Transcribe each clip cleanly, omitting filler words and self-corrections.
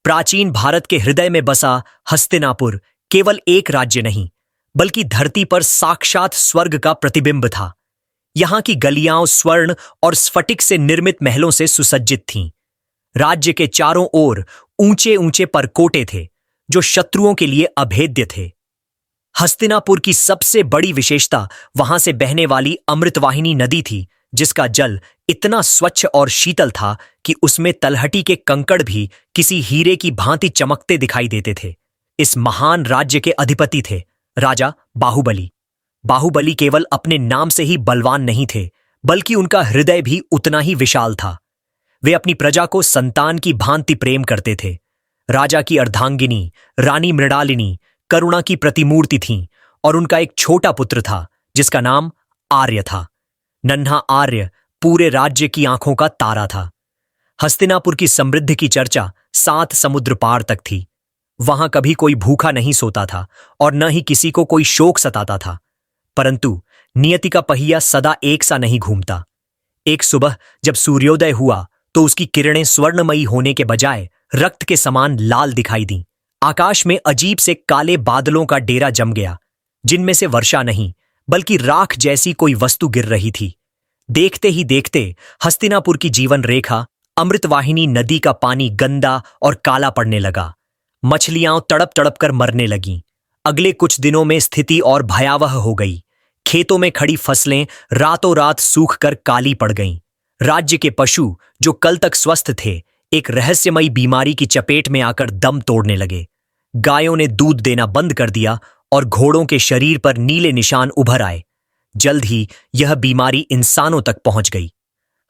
प्राचीन भारत के हृदय में बसा हस्तिनापुर केवल एक राज्य नहीं, बल्कि धरती पर साक्षात स्वर्ग का प्रतिबिंब था। यहां की गलियां स्वर्ण और स्फटिक से निर्मित महलों से सुसज्जित थीं। राज्य के चारों ओर ऊंचे ऊंचे परकोटे थे, जो शत्रुओं के लिए अभेद्य थे। हस्तिनापुर की सबसे बड़ी विशेषता वहां से बहने वाली अमृतवाहिनी नदी थी, जिसका जल इतना स्वच्छ और शीतल था कि उसमें तलहटी के कंकड़ भी किसी हीरे की भांति चमकते दिखाई देते थे। इस महान राज्य के अधिपति थे राजा बाहुबली। बाहुबली केवल अपने नाम से ही बलवान नहीं थे, बल्कि उनका हृदय भी उतना ही विशाल था। वे अपनी प्रजा को संतान की भांति प्रेम करते थे। राजा की अर्धांगिनी रानी मृणालिनी करुणा की प्रतिमूर्ति थीं, और उनका एक छोटा पुत्र था जिसका नाम आर्य था। नन्हा आर्य पूरे राज्य की आंखों का तारा था। हस्तिनापुर की समृद्धि की चर्चा 7 समुद्र पार तक थी। वहां कभी कोई भूखा नहीं सोता था और न ही किसी को कोई शोक सताता था। परंतु नियति का पहिया सदा एक सा नहीं घूमता। एक सुबह जब सूर्योदय हुआ तो उसकी किरणें स्वर्णमयी होने के बजाय रक्त के समान लाल दिखाई दीं। आकाश में अजीब से काले बादलों का डेरा जम गया, जिनमें से वर्षा नहीं बल्कि राख जैसी कोई वस्तु गिर रही थी। देखते ही देखते हस्तिनापुर की जीवन रेखा, अमृतवाहिनी नदी का पानी गंदा और काला पड़ने लगा। मछलियां तड़प तड़प कर मरने लगीं। अगले कुछ दिनों में स्थिति और भयावह हो गई। खेतों में खड़ी फसलें रातों रात सूख कर काली पड़ गईं। राज्य के पशु जो कल तक स्वस्थ थे, एक रहस्यमयी बीमारी की चपेट में आकर दम तोड़ने लगे। गायों ने दूध देना बंद कर दिया और घोड़ों के शरीर पर नीले निशान उभर आए। जल्द ही यह बीमारी इंसानों तक पहुंच गई।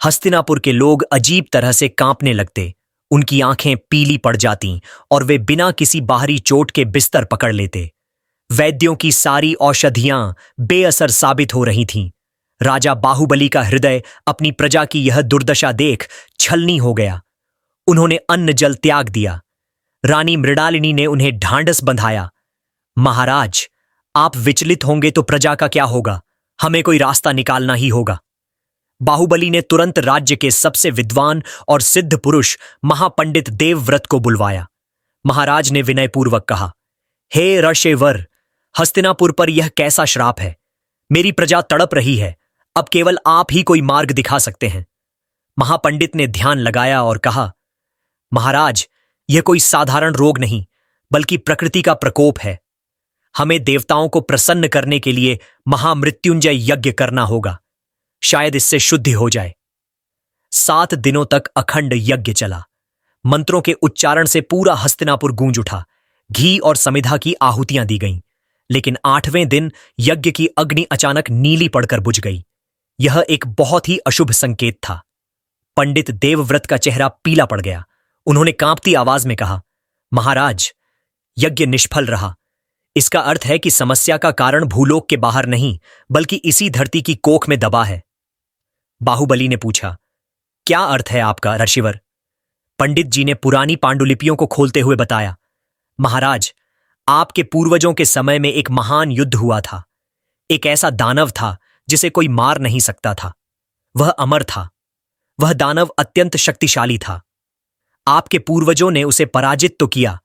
हस्तिनापुर के लोग अजीब तरह से कांपने लगते। उनकी आंखें पीली पड़ जातीं और वे बिना किसी बाहरी चोट के बिस्तर पकड़ लेते। वैद्यों की सारी औषधियां बेअसर साबित हो रही थीं। राजा बाहुबली का हृदय अपनी प्रजा की यह दुर्दशा देख छलनी हो गया। उन्होंने अन्न जल त्याग दिया। रानी मृणालिनी ने उन्हें ढांढस बंधाया। महाराज, आप विचलित होंगे तो प्रजा का क्या होगा? हमें कोई रास्ता निकालना ही होगा। बाहुबली ने तुरंत राज्य के सबसे विद्वान और सिद्ध पुरुष महापंडित देवव्रत को बुलवाया। महाराज ने विनयपूर्वक कहा, हे ऋषिवर, हस्तिनापुर पर यह कैसा श्राप है? मेरी प्रजा तड़प रही है। अब केवल आप ही कोई मार्ग दिखा सकते हैं। महापंडित ने ध्यान लगाया और कहा, महाराज, यह कोई साधारण रोग नहीं, बल्कि प्रकृति का प्रकोप है। हमें देवताओं को प्रसन्न करने के लिए महामृत्युंजय यज्ञ करना होगा। शायद इससे शुद्धि हो जाए। 7 दिनों तक अखंड यज्ञ चला। मंत्रों के उच्चारण से पूरा हस्तिनापुर गूंज उठा। घी और समिधा की आहुतियां दी गईं, लेकिन 8वें दिन यज्ञ की अग्नि अचानक नीली पड़कर बुझ गई। यह एक बहुत ही अशुभ संकेत था। पंडित देवव्रत का चेहरा पीला पड़ गया। उन्होंने कांपती आवाज में कहा, महाराज, यज्ञ निष्फल रहा। इसका अर्थ है कि समस्या का कारण भूलोक के बाहर नहीं, बल्कि इसी धरती की कोख में दबा है। बाहुबली ने पूछा, क्या अर्थ है आपका ऋषिवर? पंडित जी ने पुरानी पांडुलिपियों को खोलते हुए बताया, महाराज, आपके पूर्वजों के समय में एक महान युद्ध हुआ था। एक ऐसा दानव था जिसे कोई मार नहीं सकता था। वह अमर था। वह दानव अत्यंत शक्तिशाली था। आपके पूर्वजों ने उसे पराजित तो किया,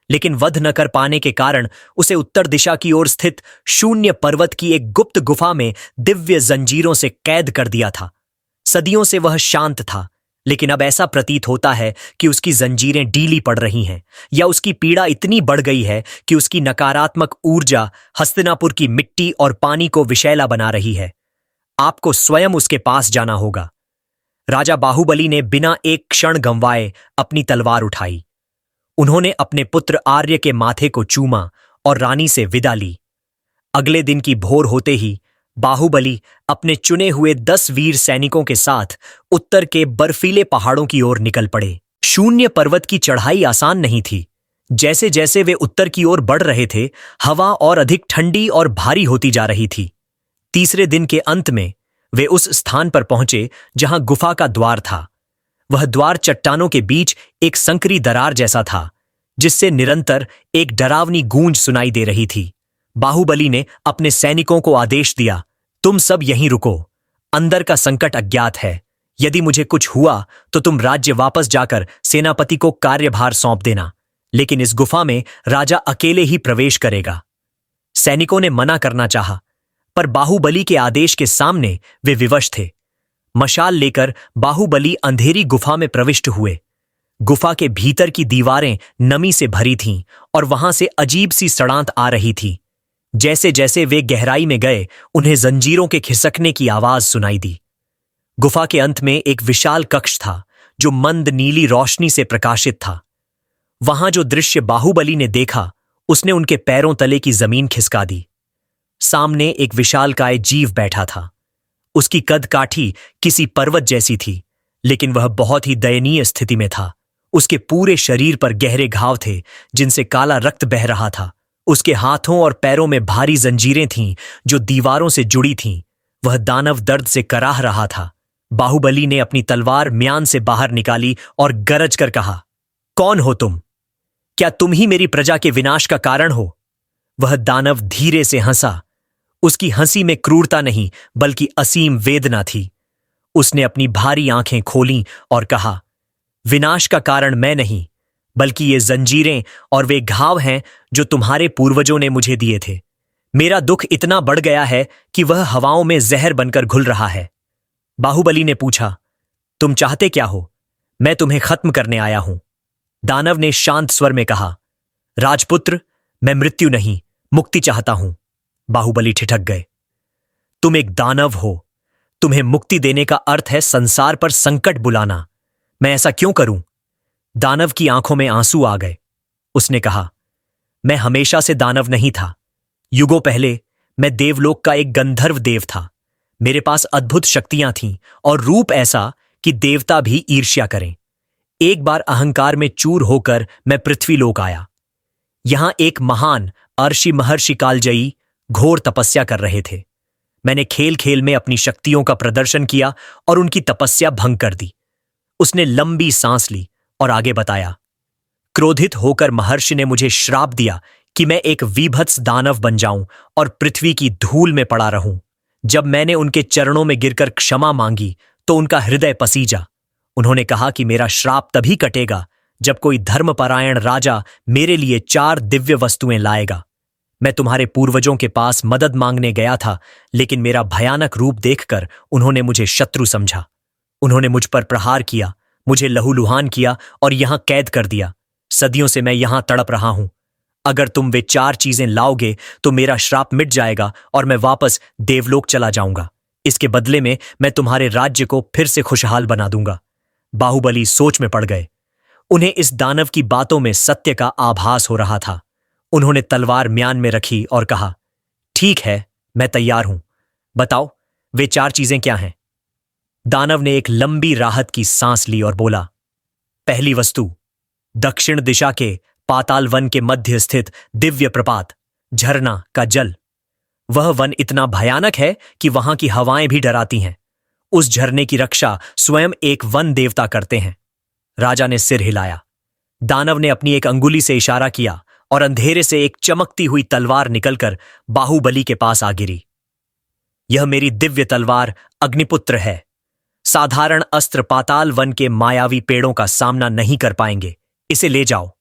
लेकिन वध न कर पाने के कारण उसे उत्तर दिशा की ओर स्थित शून्य पर्वत की एक गुप्त गुफा में दिव्य जंजीरों से कैद कर दिया था। सदियों से वह शांत था, लेकिन अब ऐसा प्रतीत होता है कि उसकी जंजीरें ढीली पड़ रही हैं, या उसकी पीड़ा इतनी बढ़ गई है कि उसकी नकारात्मक ऊर्जा हस्तिनापुर की मिट्टी और पानी को विषैला बना रही है। आपको स्वयं उसके पास जाना होगा। राजा बाहुबली ने बिना एक क्षण गंवाए अपनी तलवार उठाई। उन्होंने अपने पुत्र आर्य के माथे को चूमा और रानी से विदा ली। अगले दिन की भोर होते ही बाहुबली अपने चुने हुए 10 वीर सैनिकों के साथ उत्तर के बर्फीले पहाड़ों की ओर निकल पड़े। शून्य पर्वत की चढ़ाई आसान नहीं थी। जैसे जैसे वे उत्तर की ओर बढ़ रहे थे, हवा और अधिक ठंडी और भारी होती जा रही थी। तीसरे दिन के अंत में वे उस स्थान पर पहुंचे जहां गुफा का द्वार था। वह द्वार चट्टानों के बीच एक संकरी दरार जैसा था, जिससे निरंतर एक डरावनी गूंज सुनाई दे रही थी। बाहुबली ने अपने सैनिकों को आदेश दिया, तुम सब यहीं रुको। अंदर का संकट अज्ञात है। यदि मुझे कुछ हुआ तो तुम राज्य वापस जाकर सेनापति को कार्यभार सौंप देना। लेकिन इस गुफा में राजा अकेले ही प्रवेश करेगा। सैनिकों ने मना करना चाहा, पर बाहुबली के आदेश के सामने वे विवश थे। मशाल लेकर बाहुबली अंधेरी गुफा में प्रविष्ट हुए। गुफा के भीतर की दीवारें नमी से भरी थीं और वहां से अजीब सी सड़ांत आ रही थी। जैसे जैसे वे गहराई में गए, उन्हें जंजीरों के खिसकने की आवाज सुनाई दी। गुफा के अंत में एक विशाल कक्ष था जो मंद नीली रोशनी से प्रकाशित था। वहां जो दृश्य बाहुबली ने देखा, उसने उनके पैरों तले की जमीन खिसका दी। सामने एक विशालकाय जीव बैठा था। उसकी कद काठी किसी पर्वत जैसी थी, लेकिन वह बहुत ही दयनीय स्थिति में था। उसके पूरे शरीर पर गहरे घाव थे जिनसे काला रक्त बह रहा था। उसके हाथों और पैरों में भारी जंजीरें थीं जो दीवारों से जुड़ी थीं। वह दानव दर्द से कराह रहा था। बाहुबली ने अपनी तलवार म्यान से बाहर निकाली और गरज कर कहा, कौन हो तुम? क्या तुम ही मेरी प्रजा के विनाश का कारण हो? वह दानव धीरे से हंसा। उसकी हंसी में क्रूरता नहीं, बल्कि असीम वेदना थी। उसने अपनी भारी आंखें खोलीं और कहा, विनाश का कारण मैं नहीं, बल्कि ये जंजीरें और वे घाव हैं जो तुम्हारे पूर्वजों ने मुझे दिए थे। मेरा दुख इतना बढ़ गया है कि वह हवाओं में जहर बनकर घुल रहा है। बाहुबली ने पूछा, तुम चाहते क्या हो? मैं तुम्हें खत्म करने आया हूं। दानव ने शांत स्वर में कहा, राजपुत्र, मैं मृत्यु नहीं, मुक्ति चाहता हूं। बाहुबली ठिठक गए। तुम एक दानव हो। तुम्हें मुक्ति देने का अर्थ है संसार पर संकट बुलाना। मैं ऐसा क्यों करूं? दानव की आंखों में आंसू आ गए। उसने कहा, मैं हमेशा से दानव नहीं था। युगों पहले मैं देवलोक का एक गंधर्व देव था। मेरे पास अद्भुत शक्तियां थीं और रूप ऐसा कि देवता भी ईर्ष्या करें। एक बार अहंकार में चूर होकर मैं पृथ्वीलोक आया। यहां एक महान अर्षि महर्षि कालजयी घोर तपस्या कर रहे थे। मैंने खेल खेल में अपनी शक्तियों का प्रदर्शन किया और उनकी तपस्या भंग कर दी। उसने लंबी सांस ली और आगे बताया, क्रोधित होकर महर्षि ने मुझे श्राप दिया कि मैं एक विभत्स दानव बन जाऊं और पृथ्वी की धूल में पड़ा रहूं। जब मैंने उनके चरणों में गिरकर क्षमा मांगी तो उनका हृदय पसीजा। उन्होंने कहा कि मेरा श्राप तभी कटेगा जब कोई धर्मपरायण राजा मेरे लिए 4 दिव्य वस्तुएं लाएगा। मैं तुम्हारे पूर्वजों के पास मदद मांगने गया था, लेकिन मेरा भयानक रूप देखकर उन्होंने मुझे शत्रु समझा। उन्होंने मुझ पर प्रहार किया, मुझे लहूलुहान किया और यहां कैद कर दिया। सदियों से मैं यहां तड़प रहा हूं। अगर तुम वे 4 चीजें लाओगे तो मेरा श्राप मिट जाएगा और मैं वापस देवलोक चला जाऊंगा। इसके बदले में मैं तुम्हारे राज्य को फिर से खुशहाल बना दूंगा। बाहुबली सोच में पड़ गए। उन्हें इस दानव की बातों में सत्य का आभास हो रहा था। उन्होंने तलवार म्यान में रखी और कहा, ठीक है, मैं तैयार हूं। बताओ, वे 4 चीजें क्या हैं? दानव ने एक लंबी राहत की सांस ली और बोला, पहली वस्तु, दक्षिण दिशा के पाताल वन के मध्य स्थित दिव्य प्रपात, झरना का जल। वह वन इतना भयानक है कि वहां की हवाएं भी डराती हैं। उस झरने की रक्षा स्वयं एक वन देवता करते हैं। राजा ने सिर हिलाया। दानव ने अपनी एक अंगुली से इशारा किया और अंधेरे से एक चमकती हुई तलवार निकलकर बाहुबली के पास आ गिरी। यह मेरी दिव्य तलवार अग्निपुत्र है। साधारण अस्त्र पाताल वन के मायावी पेड़ों का सामना नहीं कर पाएंगे। इसे ले जाओ।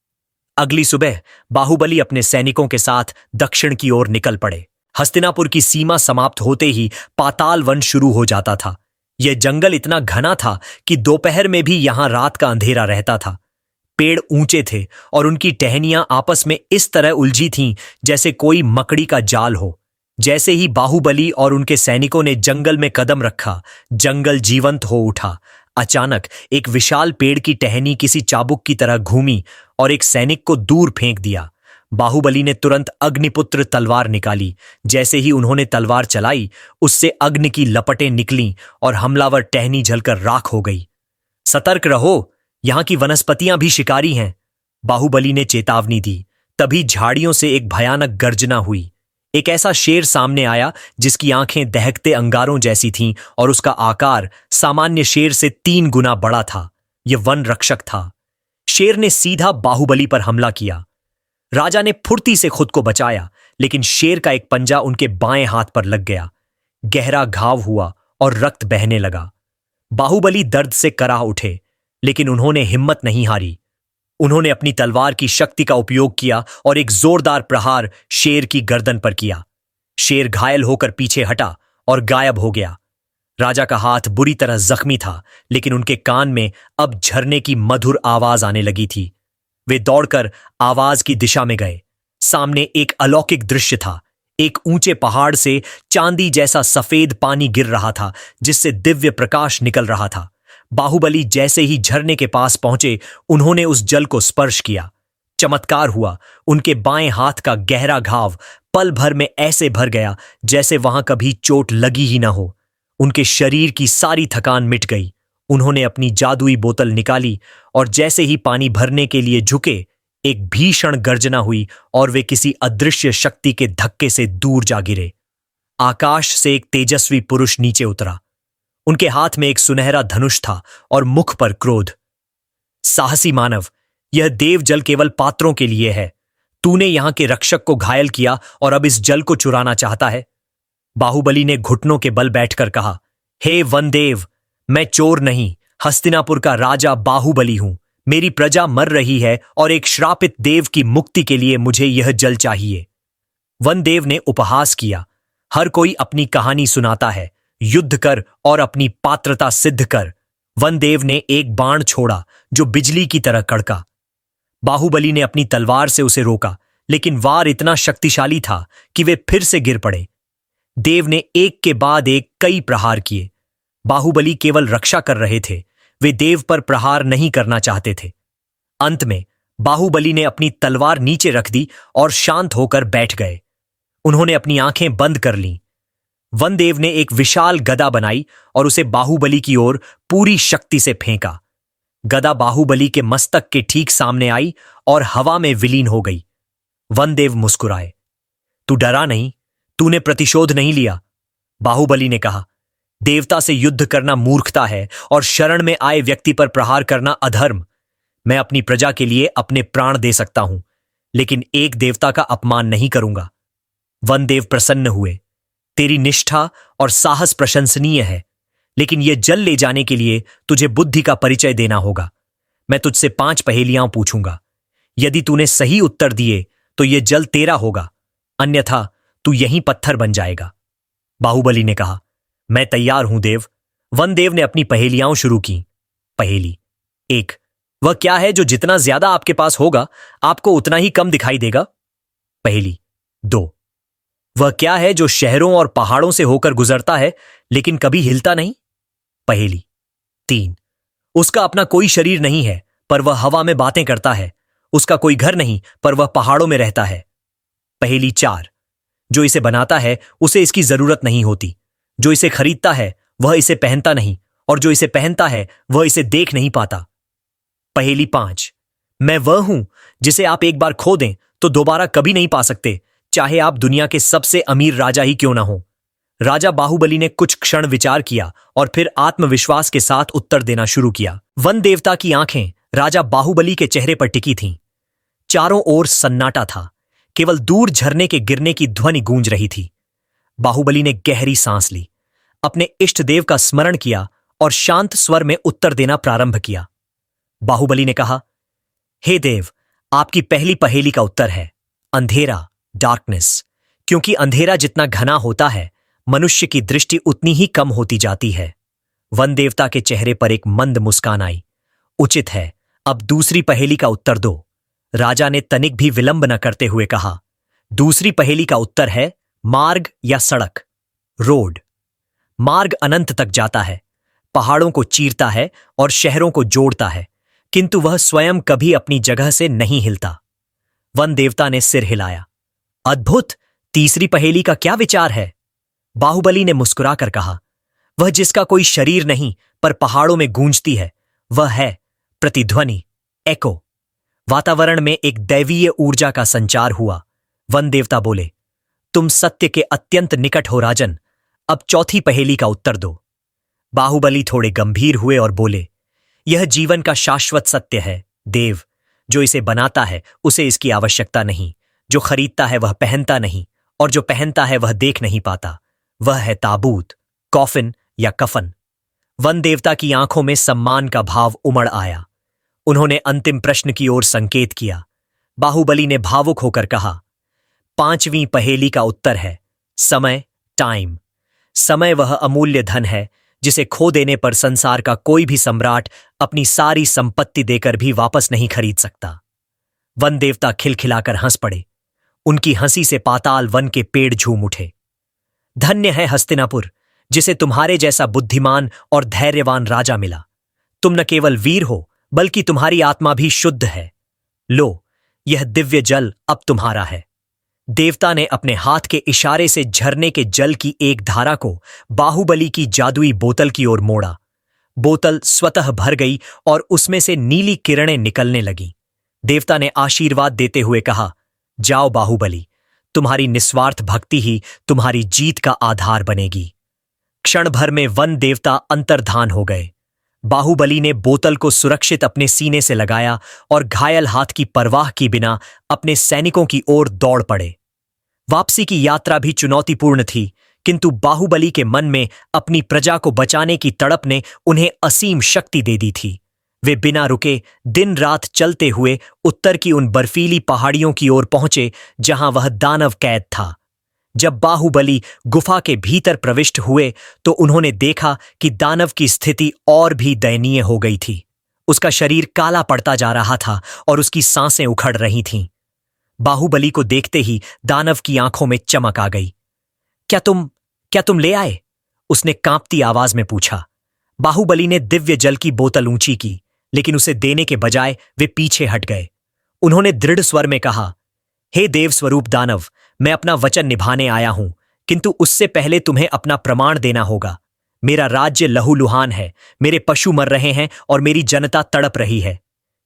अगली सुबह बाहुबली अपने सैनिकों के साथ दक्षिण की ओर निकल पड़े। हस्तिनापुर की सीमा समाप्त होते ही पाताल वन शुरू हो जाता था। यह जंगल इतना घना था कि दोपहर में भी यहां रात का अंधेरा रहता था। पेड़ ऊंचे थे और उनकी टहनियां आपस में इस तरह उलझी थीं जैसे कोई मकड़ी का जाल हो। जैसे ही बाहुबली और उनके सैनिकों ने जंगल में कदम रखा, जंगल जीवंत हो उठा। अचानक एक विशाल पेड़ की टहनी किसी चाबुक की तरह घूमी और एक सैनिक को दूर फेंक दिया। बाहुबली ने तुरंत अग्निपुत्र तलवार निकाली। जैसे ही उन्होंने तलवार चलाई, उससे अग्नि की लपटें निकलीं और हमलावर टहनी जलकर राख हो गई। सतर्क रहो, यहां की वनस्पतियां भी शिकारी हैं, बाहुबली ने चेतावनी दी। तभी झाड़ियों से एक भयानक गर्जना हुई। एक ऐसा शेर सामने आया जिसकी आंखें दहकते अंगारों जैसी थीं और उसका आकार सामान्य शेर से 3 गुना बड़ा था। यह वन रक्षक था। शेर ने सीधा बाहुबली पर हमला किया। राजा ने फुर्ती से खुद को बचाया, लेकिन शेर का एक पंजा उनके बाएं हाथ पर लग गया। गहरा घाव हुआ और रक्त बहने लगा। बाहुबली दर्द से कराह उठे, लेकिन उन्होंने हिम्मत नहीं हारी। उन्होंने अपनी तलवार की शक्ति का उपयोग किया और एक जोरदार प्रहार शेर की गर्दन पर किया। शेर घायल होकर पीछे हटा और गायब हो गया। राजा का हाथ बुरी तरह जख्मी था, लेकिन उनके कान में अब झरने की मधुर आवाज आने लगी थी। वे दौड़कर आवाज की दिशा में गए। सामने एक अलौकिक दृश्य था। एक ऊंचे पहाड़ से चांदी जैसा सफेद पानी गिर रहा था, जिससे दिव्य प्रकाश निकल रहा था। बाहुबली जैसे ही झरने के पास पहुंचे, उन्होंने उस जल को स्पर्श किया। चमत्कार हुआ। उनके बाएं हाथ का गहरा घाव पल भर में ऐसे भर गया जैसे वहां कभी चोट लगी ही ना हो। उनके शरीर की सारी थकान मिट गई। उन्होंने अपनी जादुई बोतल निकाली और जैसे ही पानी भरने के लिए झुके, एक भीषण गर्जना हुई और वे किसी अदृश्य शक्ति के धक्के से दूर जा गिरे। आकाश से एक तेजस्वी पुरुष नीचे उतरा। उनके हाथ में एक सुनहरा धनुष था और मुख पर क्रोध। साहसी मानव, यह देव जल केवल पात्रों के लिए है। तूने यहां के रक्षक को घायल किया और अब इस जल को चुराना चाहता है। बाहुबली ने घुटनों के बल बैठकर कहा, हे वनदेव, मैं चोर नहीं, हस्तिनापुर का राजा बाहुबली हूं। मेरी प्रजा मर रही है और एक श्रापित देव की मुक्ति के लिए मुझे यह जल चाहिए। वनदेव ने उपहास किया, हर कोई अपनी कहानी सुनाता है। युद्ध कर और अपनी पात्रता सिद्ध कर। वनदेव ने एक बाण छोड़ा जो बिजली की तरह कड़का। बाहुबली ने अपनी तलवार से उसे रोका, लेकिन वार इतना शक्तिशाली था कि वे फिर से गिर पड़े। देव ने एक के बाद एक कई प्रहार किए। बाहुबली केवल रक्षा कर रहे थे, वे देव पर प्रहार नहीं करना चाहते थे। अंत में बाहुबली ने अपनी तलवार नीचे रख दी और शांत होकर बैठ गए। उन्होंने अपनी आंखें बंद कर लीं। वनदेव ने एक विशाल गदा बनाई और उसे बाहुबली की ओर पूरी शक्ति से फेंका। गदा बाहुबली के मस्तक के ठीक सामने आई और हवा में विलीन हो गई। वनदेव मुस्कुराए। तू डरा नहीं, तूने प्रतिशोध नहीं लिया। बाहुबली ने कहा, देवता से युद्ध करना मूर्खता है और शरण में आए व्यक्ति पर प्रहार करना अधर्म। मैं अपनी प्रजा के लिए अपने प्राण दे सकता हूं, लेकिन एक देवता का अपमान नहीं करूंगा। वनदेव प्रसन्न हुए। तेरी निष्ठा और साहस प्रशंसनीय है, लेकिन यह जल ले जाने के लिए तुझे बुद्धि का परिचय देना होगा। मैं तुझसे 5 पहेलियां पूछूंगा। यदि तूने सही उत्तर दिए तो यह जल तेरा होगा, अन्यथा तू यहीं पत्थर बन जाएगा। बाहुबली ने कहा, मैं तैयार हूं देव। वनदेव ने अपनी पहेलियां शुरू की। पहेली 1, वह क्या है जो जितना ज्यादा आपके पास होगा आपको उतना ही कम दिखाई देगा? पहेली 2, वह क्या है जो शहरों और पहाड़ों से होकर गुजरता है लेकिन कभी हिलता नहीं? पहेली 3, उसका अपना कोई शरीर नहीं है पर वह हवा में बातें करता है। उसका कोई घर नहीं पर वह पहाड़ों में रहता है। पहेली 4, जो इसे बनाता है उसे इसकी जरूरत नहीं होती। जो इसे खरीदता है वह इसे पहनता नहीं, और जो इसे पहनता है वह इसे देख नहीं पाता। पहेली 5, मैं वह हूं जिसे आप एक बार खो दें तो दोबारा कभी नहीं पा सकते, चाहे आप दुनिया के सबसे अमीर राजा ही क्यों ना हो। राजा बाहुबली ने कुछ क्षण विचार किया और फिर आत्मविश्वास के साथ उत्तर देना शुरू किया। वन देवता की आंखें राजा बाहुबली के चेहरे पर टिकी थीं। चारों ओर सन्नाटा था, केवल दूर झरने के गिरने की ध्वनि गूंज रही थी। बाहुबली ने गहरी सांस ली, अपने इष्ट देव का स्मरण किया और शांत स्वर में उत्तर देना प्रारंभ किया। बाहुबली ने कहा, हे देव, आपकी पहली पहेली का उत्तर है अंधेरा, डार्कनेस। क्योंकि अंधेरा जितना घना होता है, मनुष्य की दृष्टि उतनी ही कम होती जाती है। वन देवता के चेहरे पर एक मंद मुस्कान आई। उचित है, अब दूसरी पहेली का उत्तर दो। राजा ने तनिक भी विलंब न करते हुए कहा। दूसरी पहेली का उत्तर है मार्ग या सड़क, रोड। मार्ग अनंत तक जाता है, पहाड़ों को चीरता है और शहरों को जोड़ता है, किंतु वह स्वयं कभी अपनी जगह से नहीं हिलता। वन देवता ने सिर हिलाया। अद्भुत, तीसरी पहेली का क्या विचार है? बाहुबली ने मुस्कुराकर कहा, वह जिसका कोई शरीर नहीं पर पहाड़ों में गूंजती है, वह है प्रतिध्वनि, एको। वातावरण में एक दैवीय ऊर्जा का संचार हुआ। वन देवता बोले, तुम सत्य के अत्यंत निकट हो राजन, अब चौथी पहेली का उत्तर दो। बाहुबली थोड़े गंभीर हुए और बोले, यह जीवन का शाश्वत सत्य है देव। जो इसे बनाता है उसे इसकी आवश्यकता नहीं, जो खरीदता है वह पहनता नहीं, और जो पहनता है वह देख नहीं पाता। वह है ताबूत, कॉफिन या कफन। वन देवता की आंखों में सम्मान का भाव उमड़ आया। उन्होंने अंतिम प्रश्न की ओर संकेत किया। बाहुबली ने भावुक होकर कहा, 5वीं पहेली का उत्तर है समय, टाइम। समय वह अमूल्य धन है जिसे खो देने पर संसार का कोई भी सम्राट अपनी सारी संपत्ति देकर भी वापस नहीं खरीद सकता। वन देवता खिलखिलाकर हंस पड़े। उनकी हंसी से पाताल वन के पेड़ झूम उठे। धन्य है हस्तिनापुर, जिसे तुम्हारे जैसा बुद्धिमान और धैर्यवान राजा मिला। तुम न केवल वीर हो, बल्कि तुम्हारी आत्मा भी शुद्ध है। लो, यह दिव्य जल अब तुम्हारा है। देवता ने अपने हाथ के इशारे से झरने के जल की एक धारा को बाहुबली की जादुई बोतल की ओर मोड़ा। बोतल स्वतः भर गई और उसमें से नीली किरणें निकलने लगीं। देवता ने आशीर्वाद देते हुए कहा, जाओ बाहुबली, तुम्हारी निस्वार्थ भक्ति ही तुम्हारी जीत का आधार बनेगी। क्षण भर में वन देवता अंतर्धान हो गए। बाहुबली ने बोतल को सुरक्षित अपने सीने से लगाया और घायल हाथ की परवाह की बिना अपने सैनिकों की ओर दौड़ पड़े। वापसी की यात्रा भी चुनौतीपूर्ण थी, किंतु बाहुबली के मन में अपनी प्रजा को बचाने की तड़प ने उन्हें असीम शक्ति दे दी थी। वे बिना रुके दिन रात चलते हुए उत्तर की उन बर्फीली पहाड़ियों की ओर पहुंचे जहां वह दानव कैद था। जब बाहुबली गुफा के भीतर प्रविष्ट हुए तो उन्होंने देखा कि दानव की स्थिति और भी दयनीय हो गई थी। उसका शरीर काला पड़ता जा रहा था और उसकी सांसें उखड़ रही थीं। बाहुबली को देखते ही दानव की आंखों में चमक आ गई। क्या तुम ले आए? उसने कांपती आवाज में पूछा। बाहुबली ने दिव्य जल की बोतल ऊंची की, लेकिन उसे देने के बजाय वे पीछे हट गए। उन्होंने दृढ़ स्वर में कहा, हे देव स्वरूप दानव, मैं अपना वचन निभाने आया हूं, किंतु उससे पहले तुम्हें अपना प्रमाण देना होगा। मेरा राज्य लहूलुहान है, मेरे पशु मर रहे हैं और मेरी जनता तड़प रही है।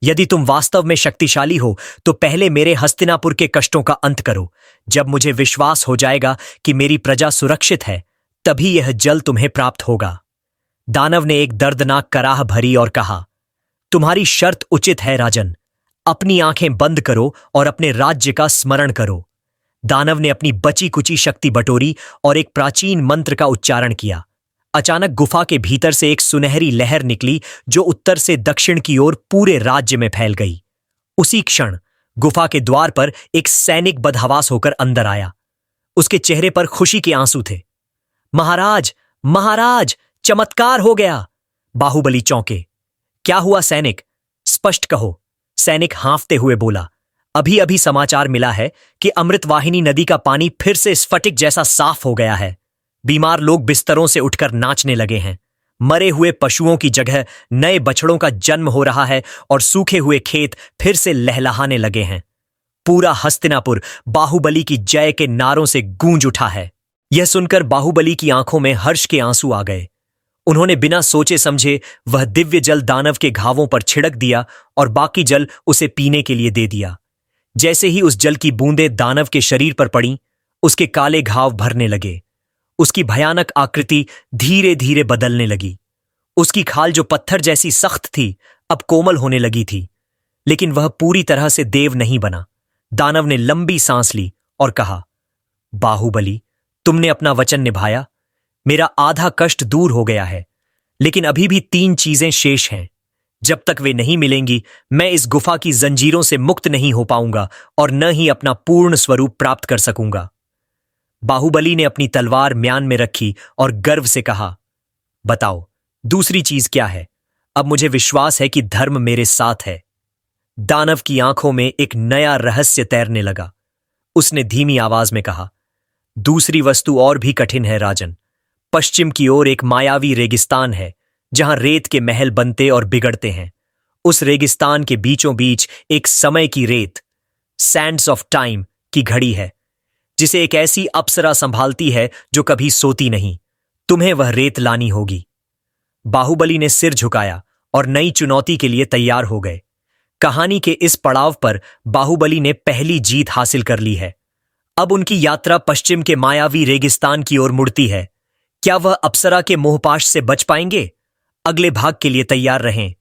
यदि तुम वास्तव में शक्तिशाली हो तो पहले मेरे हस्तिनापुर के कष्टों का अंत करो। जब मुझे विश्वास हो जाएगा कि मेरी प्रजा सुरक्षित है, तभी यह जल तुम्हें प्राप्त होगा। दानव ने एक दर्दनाक कराह भरी और कहा, तुम्हारी शर्त उचित है राजन। अपनी आंखें बंद करो और अपने राज्य का स्मरण करो। दानव ने अपनी बची कुची शक्ति बटोरी और एक प्राचीन मंत्र का उच्चारण किया। अचानक गुफा के भीतर से एक सुनहरी लहर निकली जो उत्तर से दक्षिण की ओर पूरे राज्य में फैल गई। उसी क्षण गुफा के द्वार पर एक सैनिक बदहवास होकर अंदर आया। उसके चेहरे पर खुशी के आंसू थे। महाराज, महाराज, चमत्कार हो गया! बाहुबली चौंके। क्या हुआ सैनिक? स्पष्ट कहो, सैनिक हाँफते हुए बोला। अभी अभी समाचार मिला है कि अमृतवाहिनी नदी का पानी फिर से स्फटिक जैसा साफ हो गया है। बीमार लोग बिस्तरों से उठकर नाचने लगे हैं। मरे हुए पशुओं की जगह नए बछड़ों का जन्म हो रहा है और सूखे हुए खेत फिर से लहलहाने लगे हैं। पूरा हस्तिनापुर बाहुबली की जय के नारों से गूंज उठा है। यह सुनकर बाहुबली की आंखों में हर्ष के आंसू आ गए। उन्होंने बिना सोचे समझे वह दिव्य जल दानव के घावों पर छिड़क दिया और बाकी जल उसे पीने के लिए दे दिया। जैसे ही उस जल की बूंदें दानव के शरीर पर पड़ीं, उसके काले घाव भरने लगे। उसकी भयानक आकृति धीरे धीरे बदलने लगी। उसकी खाल जो पत्थर जैसी सख्त थी, अब कोमल होने लगी थी, लेकिन वह पूरी तरह से देव नहीं बना। दानव ने लंबी सांस ली और कहा, बाहुबली, तुमने अपना वचन निभाया। मेरा आधा कष्ट दूर हो गया है, लेकिन अभी भी 3 चीजें शेष हैं। जब तक वे नहीं मिलेंगी, मैं इस गुफा की जंजीरों से मुक्त नहीं हो पाऊंगा और न ही अपना पूर्ण स्वरूप प्राप्त कर सकूंगा। बाहुबली ने अपनी तलवार म्यान में रखी और गर्व से कहा, बताओ, दूसरी चीज क्या है? अब मुझे विश्वास है कि धर्म मेरे साथ है। दानव की आंखों में एक नया रहस्य तैरने लगा। उसने धीमी आवाज में कहा, दूसरी वस्तु और भी कठिन है राजन। पश्चिम की ओर एक मायावी रेगिस्तान है, जहां रेत के महल बनते और बिगड़ते हैं। उस रेगिस्तान के बीचों बीच एक समय की रेत, सैंड्स ऑफ टाइम की घड़ी है, जिसे एक ऐसी अप्सरा संभालती है जो कभी सोती नहीं। तुम्हें वह रेत लानी होगी। बाहुबली ने सिर झुकाया और नई चुनौती के लिए तैयार हो गए। कहानी के इस पड़ाव पर बाहुबली ने पहली जीत हासिल कर ली है। अब उनकी यात्रा पश्चिम के मायावी रेगिस्तान की ओर मुड़ती है। क्या वह अप्सरा के मोहपाश से बच पाएंगे? अगले भाग के लिए तैयार रहें।